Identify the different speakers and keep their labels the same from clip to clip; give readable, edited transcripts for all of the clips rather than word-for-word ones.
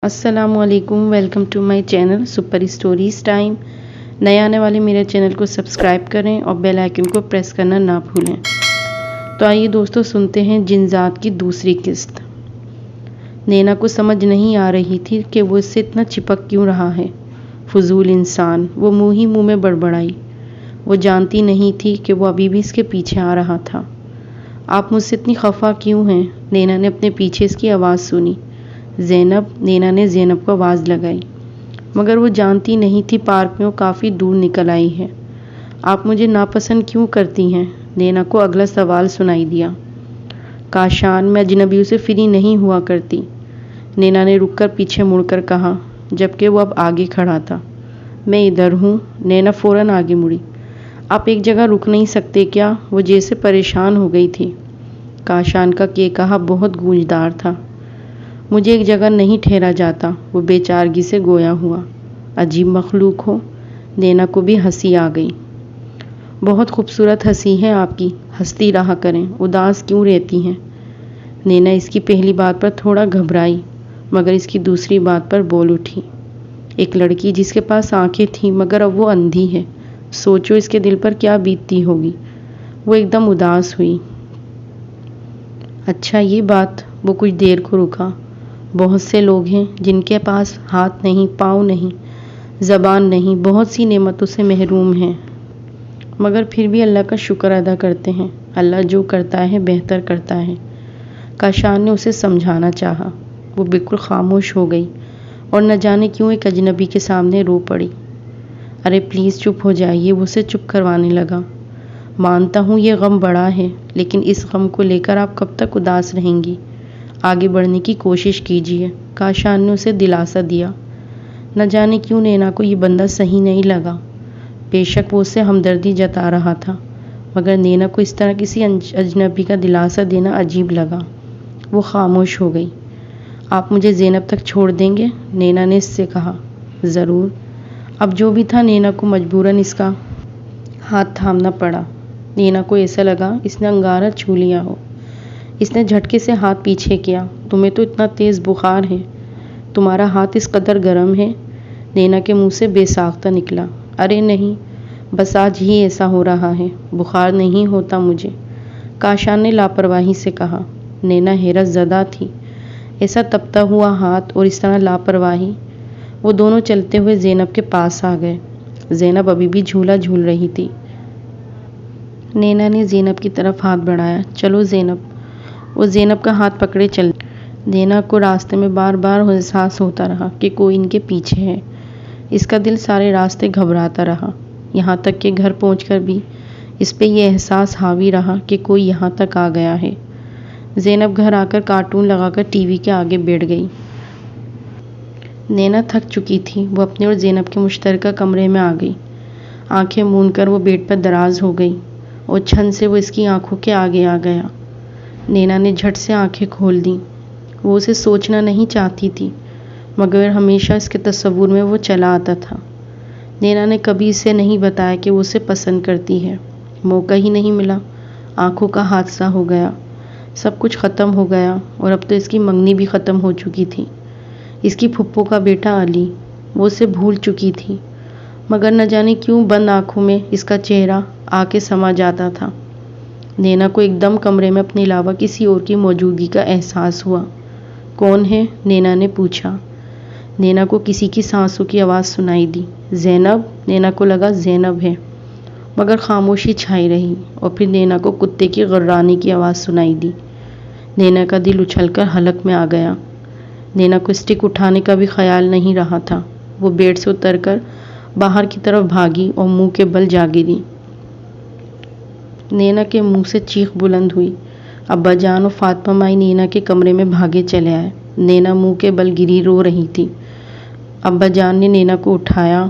Speaker 1: السلام علیکم، welcome to my channel super stories time. نئے آنے والے میرے چینل کو سبسکرائب کریں اور بیل آئیکن کو پریس کرنا نہ بھولیں۔ تو آئیے دوستو سنتے ہیں جن ذات کی دوسری قسط۔ نینا کو سمجھ نہیں آ رہی تھی کہ وہ اس سے اتنا چپک کیوں رہا ہے۔ فضول انسان، وہ منہ ہی منہ میں بڑبڑائی۔ وہ جانتی نہیں تھی کہ وہ ابھی بھی اس کے پیچھے آ رہا تھا۔ آپ مجھ سے اتنی خفا کیوں ہیں؟ نینا نے اپنے پیچھے اس کی آواز سنی۔ زینب، نینا نے زینب کو آواز لگائی، مگر وہ جانتی نہیں تھی پارک میں وہ کافی دور نکل آئی ہے۔ آپ مجھے ناپسند کیوں کرتی ہیں؟ نینا کو اگلا سوال سنائی دیا۔ کاشان، میں اجنبیوں سے فری نہیں ہوا کرتی، نینا نے رک کر پیچھے مڑ کر کہا، جبکہ وہ اب آگے کھڑا تھا۔ میں ادھر ہوں، نینا فوراً آگے مڑی۔ آپ ایک جگہ رک نہیں سکتے کیا؟ وہ جیسے پریشان ہو گئی تھی۔ کاشان کا کہا بہت گونجدار تھا۔ مجھے ایک جگہ نہیں ٹھہرا جاتا، وہ بے چارگی سے گویا ہوا۔ عجیب مخلوق ہو۔ نینا کو بھی ہنسی آ گئی۔ بہت خوبصورت ہنسی ہے آپ کی، ہنستی رہا کریں، اداس کیوں رہتی ہیں؟ نینا اس کی پہلی بات پر تھوڑا گھبرائی، مگر اس کی دوسری بات پر بول اٹھی۔ ایک لڑکی جس کے پاس آنکھیں تھیں مگر اب وہ اندھی ہے، سوچو اس کے دل پر کیا بیتتی ہوگی۔ وہ ایک دم اداس ہوئی۔ اچھا یہ بات، وہ کچھ دیر کو رکا۔ بہت سے لوگ ہیں جن کے پاس ہاتھ نہیں، پاؤں نہیں، زبان نہیں، بہت سی نعمتوں سے محروم ہیں، مگر پھر بھی اللہ کا شکر ادا کرتے ہیں۔ اللہ جو کرتا ہے بہتر کرتا ہے۔ کاشان نے اسے سمجھانا چاہا۔ وہ بالکل خاموش ہو گئی اور نہ جانے کیوں ایک اجنبی کے سامنے رو پڑی۔ ارے پلیز چپ ہو جائیے، وہ اسے چپ کروانے لگا۔ مانتا ہوں یہ غم بڑا ہے، لیکن اس غم کو لے کر آپ کب تک اداس رہیں گی؟ آگے بڑھنے کی کوشش کیجیے، کاشان نے اسے دلاسا دیا۔ نہ جانے کیوں نینا کو یہ بندہ صحیح نہیں لگا۔ بے شک وہ اسے ہمدردی جتا رہا تھا، مگر نینا کو اس طرح کسی اجنبی کا دلاسا دینا عجیب لگا۔ وہ خاموش ہو گئی۔ آپ مجھے زینب تک چھوڑ دیں گے؟ نینا نے اس سے کہا۔ ضرور۔ اب جو بھی تھا نینا کو مجبوراً اس کا ہاتھ تھامنا پڑا۔ نینا کو ایسا لگا اس نے انگارہ چھو لیا ہو۔ اس نے جھٹکے سے ہاتھ پیچھے کیا۔ تمہیں تو اتنا تیز بخار ہے، تمہارا ہاتھ اس قدر گرم ہے؟ نینا کے منہ سے بے ساختہ نکلا۔ ارے نہیں، بس آج ہی ایسا ہو رہا ہے، بخار نہیں ہوتا مجھے، کاشان نے لاپرواہی سے کہا۔ نینا حیرت زدہ تھی۔ ایسا تپتا ہوا ہاتھ اور اس طرح لاپرواہی۔ وہ دونوں چلتے ہوئے زینب کے پاس آ گئے۔ زینب ابھی بھی جھولا جھول رہی تھی۔ نینا نے زینب کی طرف ہاتھ بڑھایا۔ چلو زینب۔ وہ زینب کا ہاتھ پکڑے چل۔ نینا کو راستے میں بار بار احساس ہوتا رہا کہ کوئی ان کے پیچھے ہے۔ اس کا دل سارے راستے گھبراتا رہا، یہاں تک کہ گھر پہنچ کر بھی اس پہ یہ احساس حاوی رہا کہ کوئی یہاں تک آ گیا ہے۔ زینب گھر آ کر کارٹون لگا کر ٹی وی کے آگے بیٹھ گئی۔ نینا تھک چکی تھی۔ وہ اپنے اور زینب کے مشترکہ کمرے میں آ گئی۔ آنکھیں موند کر وہ بیڈ پر دراز ہو گئی اور چھن سے وہ اس کی آنکھوں کے آگے آ گیا۔ نینا نے جھٹ سے آنکھیں کھول دیں۔ وہ اسے سوچنا نہیں چاہتی تھی، مگر ہمیشہ اس کے تصور میں وہ چلا آتا تھا۔ نینا نے کبھی اسے نہیں بتایا کہ وہ اسے پسند کرتی ہے، موقع ہی نہیں ملا۔ آنکھوں کا حادثہ ہو گیا، سب کچھ ختم ہو گیا، اور اب تو اس کی منگنی بھی ختم ہو چکی تھی۔ اس کی پھپھو کا بیٹا علی، وہ اسے بھول چکی تھی، مگر نہ جانے کیوں بند آنکھوں میں اس کا چہرہ آ کے سما جاتا تھا۔ نینا کو ایک دم کمرے میں اپنے علاوہ کسی اور کی موجودگی کا احساس ہوا۔ کون ہے؟ نینا نے پوچھا۔ نینا کو کسی کی سانسوں کی آواز سنائی دی۔ زینب؟ نینا کو لگا زینب ہے، مگر خاموشی چھائی رہی، اور پھر نینا کو کتے کی غرانے کی آواز سنائی دی۔ نینا کا دل اچھل کر حلق میں آ گیا۔ نینا کو اسٹک اٹھانے کا بھی خیال نہیں رہا تھا۔ وہ بیڈ سے اتر کر باہر کی طرف بھاگی اور منہ کے بل جا گری۔ نینا کے منہ سے چیخ بلند ہوئی۔ ابا جان اور فاطمہ مائی نینا کے کمرے میں بھاگے چلے آئے۔ نینا منہ کے بل گری رو رہی تھی۔ ابا جان نے نینا کو اٹھایا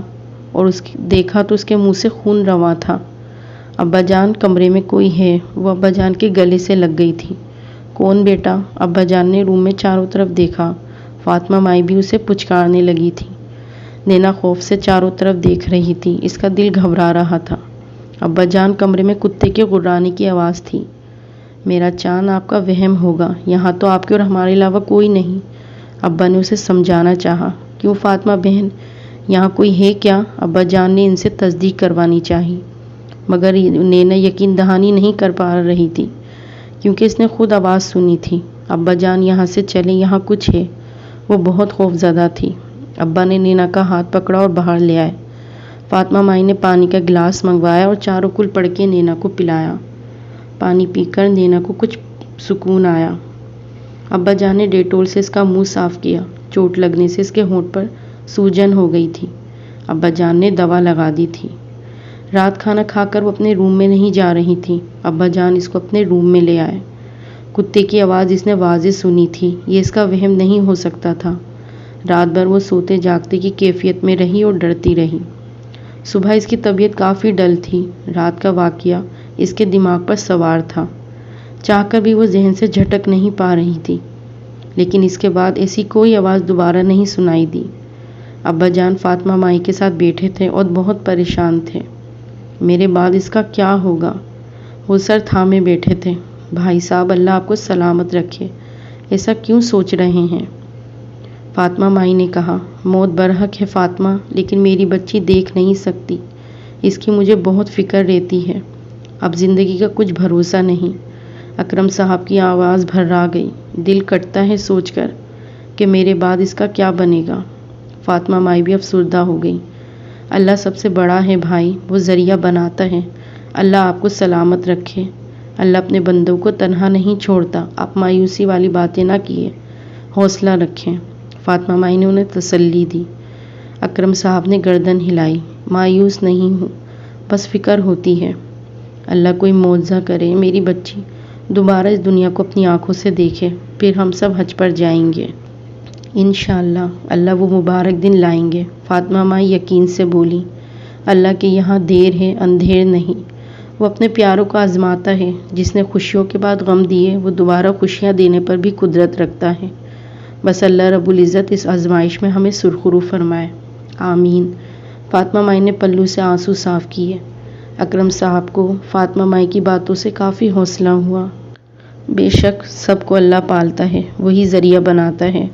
Speaker 1: اور دیکھا تو اس کے منہ سے خون رواں تھا۔ ابا جان، کمرے میں کوئی ہے، وہ ابا جان کے گلے سے لگ گئی تھی۔ کون بیٹا؟ ابا جان نے روم میں چاروں طرف دیکھا۔ فاطمہ مائی بھی اسے پچکارنے لگی تھی۔ نینا خوف سے چاروں طرف دیکھ رہی تھی، اس کا دل گھبرا رہا تھا۔ ابا جان، کمرے میں کتے کے غرانے کی آواز تھی۔ میرا چاند، آپ کا وہم ہوگا، یہاں تو آپ کے اور ہمارے علاوہ کوئی نہیں، ابا نے اسے سمجھانا چاہا، کیوں فاطمہ بہن، یہاں کوئی ہے کیا؟ ابا جان نے ان سے تصدیق کروانی چاہی، مگر نینا یقین دہانی نہیں کر پا رہی تھی کیونکہ اس نے خود آواز سنی تھی۔ ابا جان یہاں سے چلیں، یہاں کچھ ہے۔ وہ بہت خوف زدہ تھی۔ ابا نے نینا کا ہاتھ پکڑا اور باہر لے آئے۔ فاطمہ مائی نے پانی کا گلاس منگوایا اور چاروں کل پڑھ کے نینا کو پلایا۔ پانی پی کر نینا کو کچھ سکون آیا۔ ابا جان نے ڈیٹول سے اس کا منہ صاف کیا، چوٹ لگنے سے اس کے ہونٹ پر سوجن ہو گئی تھی۔ ابا جان نے دوا لگا دی تھی۔ رات کھانا کھا کر وہ اپنے روم میں نہیں جا رہی تھی۔ ابا جان اس کو اپنے روم میں لے آئے۔ کتے کی آواز اس نے واضح سنی تھی، یہ اس کا وہم نہیں ہو سکتا تھا۔ رات بھر وہ سوتے جاگتے کی کیفیت میں رہی اور ڈرتی رہی۔ صبح اس کی طبیعت کافی ڈل تھی۔ رات کا واقعہ اس کے دماغ پر سوار تھا، چاہ کر بھی وہ ذہن سے جھٹک نہیں پا رہی تھی، لیکن اس کے بعد ایسی کوئی آواز دوبارہ نہیں سنائی دی۔ ابا جان فاطمہ مائی کے ساتھ بیٹھے تھے اور بہت پریشان تھے۔ میرے بعد اس کا کیا ہوگا؟ وہ سر تھامے بیٹھے تھے۔ بھائی صاحب اللہ آپ کو سلامت رکھے، ایسا کیوں سوچ رہے ہیں؟ فاطمہ مائی نے کہا، موت برحق ہے فاطمہ، لیکن میری بچی دیکھ نہیں سکتی، اس کی مجھے بہت فکر رہتی ہے۔ اب زندگی کا کچھ بھروسہ نہیں۔ اکرم صاحب کی آواز بھرا گئی، دل کٹتا ہے سوچ کر کہ میرے بعد اس کا کیا بنے گا۔ فاطمہ مائی بھی افسردہ ہو گئی۔ اللہ سب سے بڑا ہے بھائی، وہ ذریعہ بناتا ہے، اللہ آپ کو سلامت رکھے۔ اللہ اپنے بندوں کو تنہا نہیں چھوڑتا، آپ مایوسی والی باتیں نہ کیے، حوصلہ رکھیں۔ فاطمہ مائی نے انہیں تسلی دی۔ اکرم صاحب نے گردن ہلائی، مایوس نہیں ہوں، بس فکر ہوتی ہے۔ اللہ کوئی معجزہ کرے، میری بچی دوبارہ اس دنیا کو اپنی آنکھوں سے دیکھے، پھر ہم سب حج پر جائیں گے انشاءاللہ، اللہ وہ مبارک دن لائیں گے۔ فاطمہ مائی یقین سے بولی، اللہ کے یہاں دیر ہے اندھیر نہیں، وہ اپنے پیاروں کو آزماتا ہے، جس نے خوشیوں کے بعد غم دیے وہ دوبارہ خوشیاں دینے پر بھی قدرت رکھتا ہے۔ بس اللہ رب العزت اس آزمائش میں ہمیں سرخرو فرمائے، آمین۔ فاطمہ مائی نے پلو سے آنسو صاف کیے۔ اکرم صاحب کو فاطمہ مائی کی باتوں سے کافی حوصلہ ہوا۔ بے شک سب کو اللہ پالتا ہے، وہی ذریعہ بناتا ہے،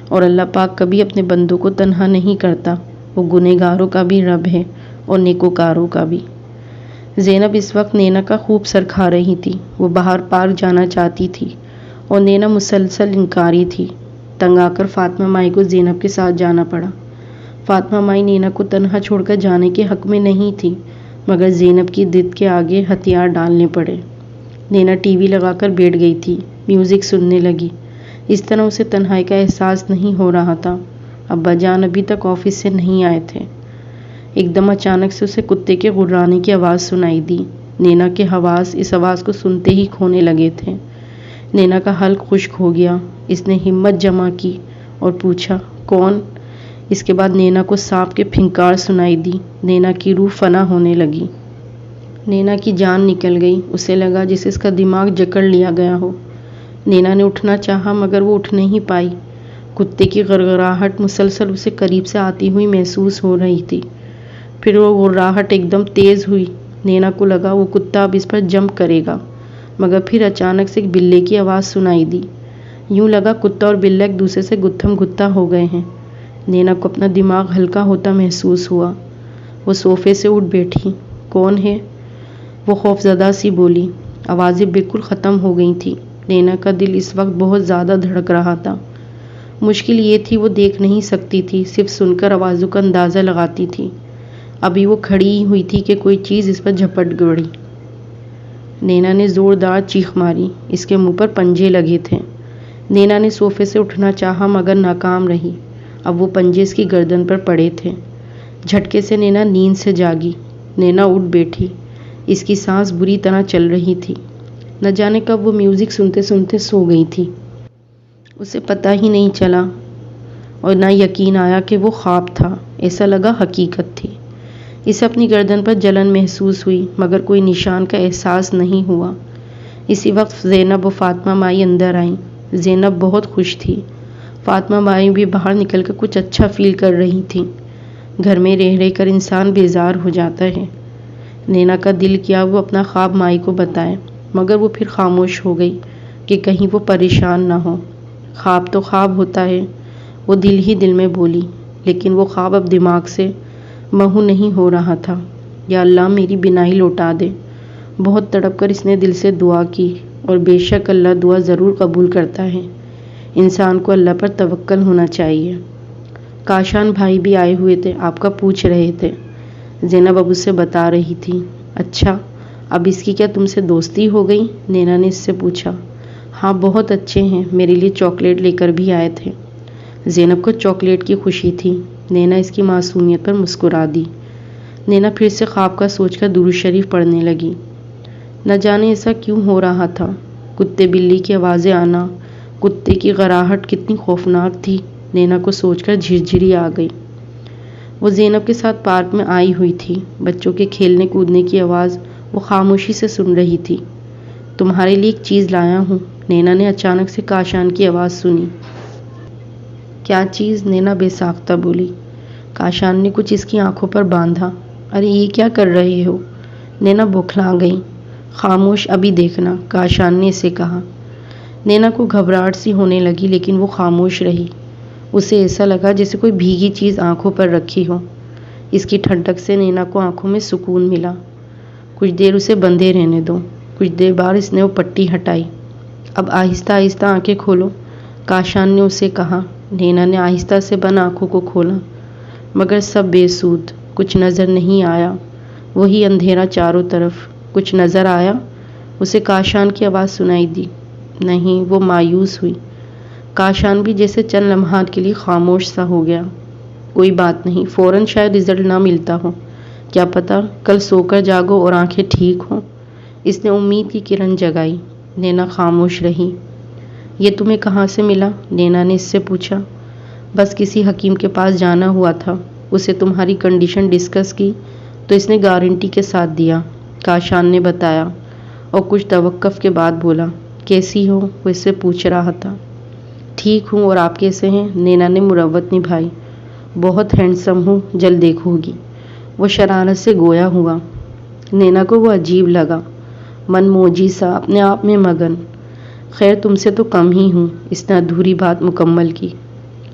Speaker 1: اور اللہ پاک کبھی اپنے بندوں کو تنہا نہیں کرتا، وہ گنہگاروں کا بھی رب ہے اور نیکوکاروں کا بھی۔ زینب اس وقت نینا کا خوب سر کھا رہی تھی۔ وہ باہر پارک جانا چاہتی تھی اور نینا مسلسل انکاری تھی۔ تنگ آ کر فاطمہ مائی کو زینب کے ساتھ جانا پڑا۔ فاطمہ مائی نینا کو تنہا چھوڑ کر جانے کے حق میں نہیں تھی، مگر زینب کی ضد کے آگے ہتھیار ڈالنے پڑے۔ نینا ٹی وی لگا کر بیٹھ گئی تھی، میوزک سننے لگی۔ اس طرح اسے تنہائی کا احساس نہیں ہو رہا تھا۔ ابا جان ابھی تک آفس سے نہیں آئے تھے۔ ایک دم اچانک سے اسے کتے کے غرانے کی آواز سنائی دی۔ نینا کے حواس اس آواز کو سنتے ہی کھونے لگے تھے۔ نینا کا حلق خشک ہو گیا۔ اس نے ہمت جمع کی اور پوچھا، کون؟ اس کے بعد نینا کو سانپ کے پھنکار سنائی دی۔ نینا کی روح فنا ہونے لگی۔ نینا کی جان نکل گئی، اسے لگا جسے اس کا دماغ جکڑ لیا گیا ہو۔ نینا نے اٹھنا چاہا مگر وہ اٹھ نہیں پائی۔ کتے کی غرغراہٹ مسلسل اسے قریب سے آتی ہوئی محسوس ہو رہی تھی۔ پھر وہ غرغراہٹ ایک دم تیز ہوئی۔ نینا کو لگا وہ کتا اب اس پر جمپ کرے گا، مگر پھر اچانک سے ایک بلے کی آواز سنائی دی۔ یوں لگا کتا اور بلہ ایک دوسرے سے گتھم گتا ہو گئے ہیں۔ نینا کو اپنا دماغ ہلکا ہوتا محسوس ہوا۔ وہ صوفے سے اٹھ بیٹھی۔ کون ہے؟ وہ خوف زدہ سی بولی۔ آوازیں بالکل ختم ہو گئی تھی۔ نینا کا دل اس وقت بہت زیادہ دھڑک رہا تھا۔ مشکل یہ تھی وہ دیکھ نہیں سکتی تھی، صرف سن کر آوازوں کا اندازہ لگاتی تھی۔ ابھی وہ کھڑی ہی ہوئی تھی کہ کوئی چیز اس پر جھپٹ گئی۔ نینا نے زوردار چیخ ماری۔ اس کے منہ پر پنجے لگے تھے۔ نینا نے صوفے سے اٹھنا چاہا مگر ناکام رہی۔ اب وہ پنجے اس کی گردن پر پڑے تھے۔ جھٹکے سے نینا نیند سے جاگی۔ نینا اٹھ بیٹھی۔ اس کی سانس بری طرح چل رہی تھی۔ نہ جانے کب وہ میوزک سنتے سنتے سو گئی تھی۔ اسے پتہ ہی نہیں چلا اور نہ یقین آیا کہ وہ خواب تھا، ایسا لگا حقیقت تھی۔ اسے اپنی گردن پر جلن محسوس ہوئی مگر کوئی نشان کا احساس نہیں ہوا۔ اسی وقت زینب و فاطمہ مائی اندر آئیں۔ زینب بہت خوش تھی۔ فاطمہ مائی بھی باہر نکل کر کچھ اچھا فیل کر رہی تھی۔ گھر میں رہ کر انسان بیزار ہو جاتا ہے۔ نینا کا دل کیا وہ اپنا خواب مائی کو بتائے، مگر وہ پھر خاموش ہو گئی کہ کہیں وہ پریشان نہ ہو۔ خواب تو خواب ہوتا ہے، وہ دل ہی دل میں بولی، لیکن وہ خواب اب دماغ سے محو نہیں ہو رہا تھا۔ یا اللہ میری بینائی لوٹا دے۔ بہت تڑپ کر اس نے دل سے دعا کی، اور بے شک اللہ دعا ضرور قبول کرتا ہے۔ انسان کو اللہ پر توکل ہونا چاہیے۔ کاشان بھائی بھی آئے ہوئے تھے، آپ کا پوچھ رہے تھے۔ زینب اب اسے بتا رہی تھی۔ اچھا، اب اس کی کیا تم سے دوستی ہو گئی؟ نینا نے اس سے پوچھا۔ ہاں بہت اچھے ہیں، میرے لیے چاکلیٹ لے کر بھی آئے تھے۔ زینب کو چاکلیٹ کی خوشی تھی۔ نینا اس کی معصومیت پر مسکرا دی۔ نینا پھر سے خواب کا سوچ کر درود شریف پڑھنے لگی۔ نہ جانے ایسا کیوں ہو رہا تھا۔ کتے بلی کی آوازیں آنا، کتے کی غراہٹ کتنی خوفناک تھی، نینا کو سوچ کر جھرجھری آ گئی۔ وہ زینب کے ساتھ پارک میں آئی ہوئی تھی۔ بچوں کے کھیلنے کودنے کی آواز وہ خاموشی سے سن رہی تھی۔ تمہارے لیے ایک چیز لایا ہوں، نینا نے اچانک سے کاشان کی آواز سنی۔ کیا چیز؟ نینا بے ساختہ بولی۔ کاشان نے کچھ اس کی آنکھوں پر باندھا۔ ارے یہ کیا کر رہے ہو؟ نینا بوکھلا گئی۔ خاموش، ابھی دیکھنا، کاشان نے اسے کہا۔ نینا کو گھبراہٹ سی ہونے لگی، لیکن وہ خاموش رہی۔ اسے ایسا لگا جیسے کوئی بھیگی چیز آنکھوں پر رکھی ہو۔ اس کی ٹھنڈک سے نینا کو آنکھوں میں سکون ملا۔ کچھ دیر اسے بندھے رہنے دو۔ کچھ دیر بعد اس نے وہ پٹی ہٹائی۔ اب آہستہ آہستہ آنکھیں کھولو، کاشان نے اسے کہا۔ نینا نے آہستہ سے بند آنکھوں کو کھولا، مگر سب بے سود، کچھ نظر نہیں آیا۔ وہی اندھیرا چاروں طرف۔ کچھ نظر آیا؟ اسے کاشان کی آواز سنائی دی۔ نہیں، وہ مایوس ہوئی۔ کاشان بھی جیسے چند لمحات کے لیے خاموش سا ہو گیا۔ کوئی بات نہیں، فوراً شاید رزلٹ نہ ملتا ہو، کیا پتہ کل سو کر جاگو اور آنکھیں ٹھیک ہوں۔ اس نے امید کی کرن جگائی۔ نینا خاموش رہی۔ یہ تمہیں کہاں سے ملا؟ نینا نے اس سے پوچھا۔ بس کسی حکیم کے پاس جانا ہوا تھا، اسے تمہاری کنڈیشن ڈسکس کی تو اس نے گارنٹی کے ساتھ دیا، کاشان نے بتایا، اور کچھ توقف کے بعد بولا۔ کیسی ہو؟ وہ اس سے پوچھ رہا تھا۔ ٹھیک ہوں، اور آپ کیسے ہیں؟ نینا نے مروت نبھائی۔ بہت ہینڈسم ہوں، جلد دیکھو گی۔ وہ شرارت سے گویا ہوا۔ نینا کو وہ عجیب لگا، من موجی سا، اپنے آپ میں مگن۔ خیر تم سے تو کم ہی ہوں، اس نے ادھوری بات مکمل کی۔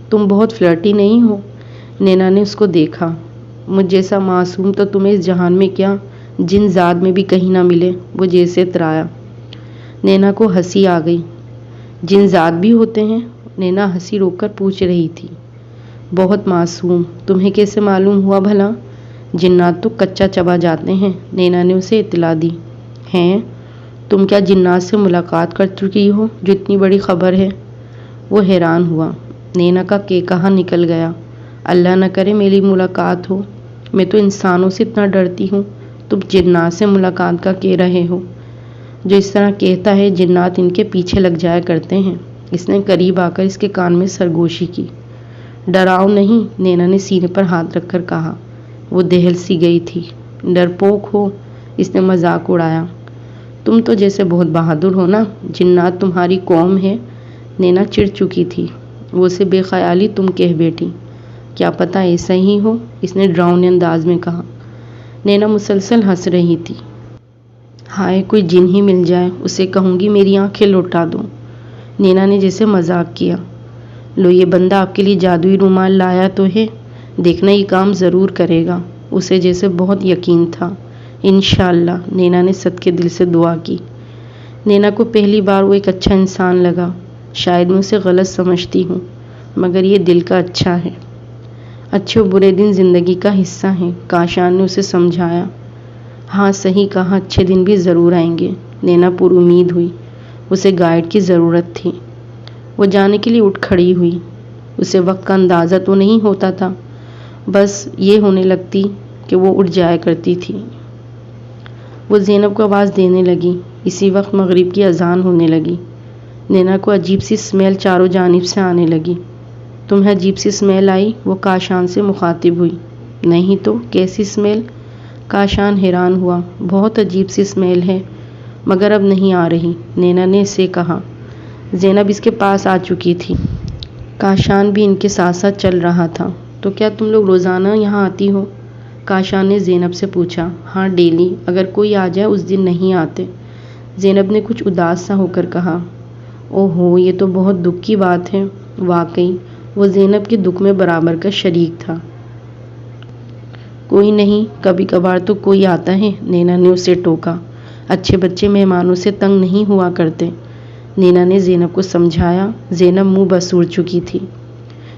Speaker 1: تم بہت فلرٹی نہیں ہو؟ نینا نے اس کو دیکھا۔ مجھ جیسا معصوم تو تمہیں اس جہان میں کیا جن ذات میں بھی کہیں نہ ملے، وہ جیسے اترایا۔ نینا کو ہنسی آ گئی۔ جن ذات بھی ہوتے ہیں؟ نینا ہنسی روک کر پوچھ رہی تھی۔ بہت معصوم، تمہیں کیسے معلوم ہوا بھلا؟ جنات تو کچا چبا جاتے ہیں، نینا نے اسے اطلاع دی۔ ہیں؟ تم کیا جنات سے ملاقات کر چکی ہو جو اتنی بڑی خبر ہے؟ وہ حیران ہوا۔ نینا کا کہا نکل گیا۔ اللہ نہ کرے میری ملاقات ہو، میں تو انسانوں سے اتنا ڈرتی ہوں، تم جنات سے ملاقات کا کہہ رہے ہو؟ جو اس طرح کہتا ہے جنات ان کے پیچھے لگ جایا کرتے ہیں۔ اس نے قریب آ کر اس کے کان میں سرگوشی کی۔ ڈراؤ نہیں، نینا نے سینے پر ہاتھ رکھ کر کہا۔ وہ دہل سی گئی تھی۔ ڈرپوک ہو، اس نے مذاق اڑایا۔ تم تو جیسے بہت بہادر ہو نا، جنات تمہاری قوم ہے۔ نینا چڑ چکی تھی۔ وہ اسے بے خیالی تم کہہ بیٹھی۔ کیا پتہ ایسا ہی ہو، اس نے ڈراؤنے انداز میں کہا۔ نینا مسلسل ہنس رہی تھی۔ ہائے کوئی جن ہی مل جائے، اسے کہوں گی میری آنکھیں لوٹا دو۔ نینا نے جیسے مذاق کیا۔ لو یہ بندہ آپ کے لیے جادوئی رومال لایا تو ہے، دیکھنا یہ کام ضرور کرے گا۔ اسے جیسے بہت یقین تھا۔ انشاءاللہ، نینا نے صدقے دل سے دعا کی۔ نینا کو پہلی بار وہ ایک اچھا انسان لگا۔ شاید میں اسے غلط سمجھتی ہوں، مگر یہ دل کا اچھا ہے۔ اچھے و برے دن زندگی کا حصہ ہیں، کاشان نے اسے سمجھایا۔ ہاں صحیح کہا، اچھے دن بھی ضرور آئیں گے، نینا پر امید ہوئی۔ اسے گائیڈ کی ضرورت تھی۔ وہ جانے کے لیے اٹھ کھڑی ہوئی۔ اسے وقت کا اندازہ تو نہیں ہوتا تھا، بس یہ ہونے لگتی کہ وہ اٹھ جایا کرتی تھی۔ وہ زینب کو آواز دینے لگی۔ اسی وقت مغرب کی اذان ہونے لگی۔ نینا کو عجیب سی اسمیل چاروں جانب سے آنے لگی۔ تمہیں عجیب سی اسمیل آئی؟ وہ کاشان سے مخاطب ہوئی۔ نہیں تو، کیسی اسمیل؟ کاشان حیران ہوا۔ بہت عجیب سی اسمیل ہے، مگر اب نہیں آ رہی، نینا نے اسے کہا۔ زینب اس کے پاس آ چکی تھی۔ کاشان بھی ان کے ساتھ ساتھ چل رہا تھا۔ تو کیا تم لوگ روزانہ یہاں آتی ہو؟ کاشان نے زینب سے پوچھا۔ ہاں ڈیلی، اگر کوئی آ جائے اس دن نہیں آتے، زینب نے کچھ اداس سا ہو کر کہا۔ اوہو، یہ تو بہت دکھ کی بات ہے۔ واقعی وہ زینب کے دکھ میں برابر کا شریک تھا۔ کوئی نہیں، کبھی کبھار تو کوئی آتا ہے، نینا نے اسے ٹوکا۔ اچھے بچے مہمانوں سے تنگ نہیں ہوا کرتے، نینا نے زینب کو سمجھایا۔ زینب منہ بسور چکی تھی۔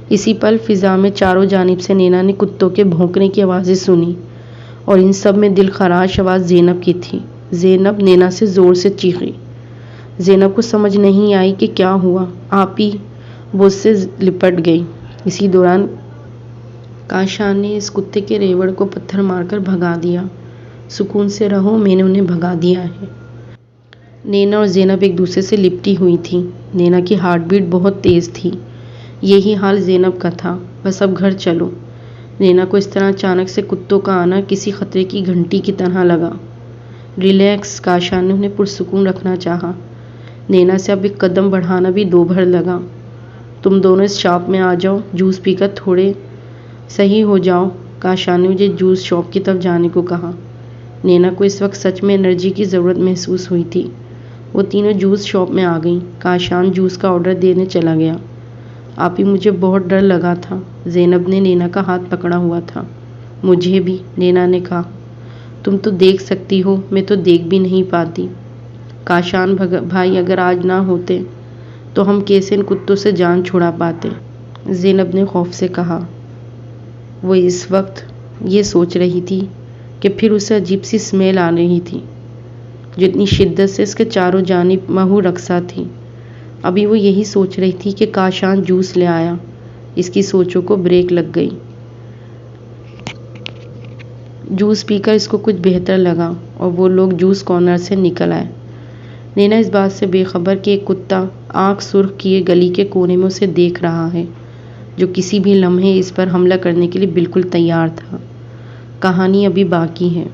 Speaker 1: اسی پل فضا میں چاروں جانب سے نینا نے کتوں کے بھونکنے کی آوازیں سنی، اور ان سب میں دل خراش آواز زینب کی تھی۔ زینب نینا سے زور سے چیخی۔ زینب کو سمجھ نہیں آئی کہ کیا ہوا۔ آپی، وہ اس سے لپٹ گئی۔ اسی دوران کاشان نے اس کتے کے ریوڑ کو پتھر مار کر بھگا دیا۔ سکون سے رہو، میں نے انہیں بھگا دیا ہے۔ نینا اور زینب ایک دوسرے سے لپٹی ہوئی تھی۔ نینا کی ہارٹ بیٹ بہت تیز تھی۔ یہی حال زینب کا تھا۔ بس اب گھر چلو۔ نینا کو اس طرح اچانک سے کتوں کا آنا کسی خطرے کی گھنٹی کی طرح لگا۔ ریلیکس، کاشان نے انہیں پرسکون رکھنا چاہا۔ نینا سے اب ایک قدم بڑھانا بھی دو بھر لگا۔ تم دونوں اس شاپ میں آ جاؤ، جوس پی کر تھوڑے صحیح ہو جاؤ۔ کاشان نے مجھے جوس شاپ کی طرف جانے کو کہا۔ نینا کو اس وقت سچ میں انرجی کی ضرورت محسوس ہوئی تھی۔ وہ تینوں جوس شاپ میں آ گئیں۔ کاشان جوس کا آرڈر دینے چلا گیا۔ آپی، مجھے بہت ڈر لگا تھا۔ زینب نے نینا کا ہاتھ پکڑا ہوا تھا۔ مجھے بھی، نینا نے کہا۔ تم تو دیکھ سکتی ہو، میں تو دیکھ بھی نہیں پاتی۔ کاشان بھائی، اگر آج نہ ہوتے تو ہم کیسے ان کتوں سے جان چھڑا پاتے؟ زینب نے خوف سے کہا۔ وہ اس وقت یہ سوچ رہی تھی کہ پھر اسے عجیب سی اسمیل آ رہی تھی جو اتنی شدت سے اس کے چاروں جانب مہو رقصہ تھی۔ ابھی وہ یہی سوچ رہی تھی کہ کاشان جوس لے آیا۔ اس کی سوچوں کو بریک لگ گئی۔ جوس پی کر اس کو کچھ بہتر لگا اور وہ لوگ جوس کارنر سے نکل آئے۔ نینا اس بات سے بے خبر کہ ایک کتا آنکھ سرخ کیے گلی کے کونے میں اسے دیکھ رہا ہے، جو کسی بھی لمحے اس پر حملہ کرنے کے لیے بالکل تیار تھا۔ کہانی ابھی باقی ہے۔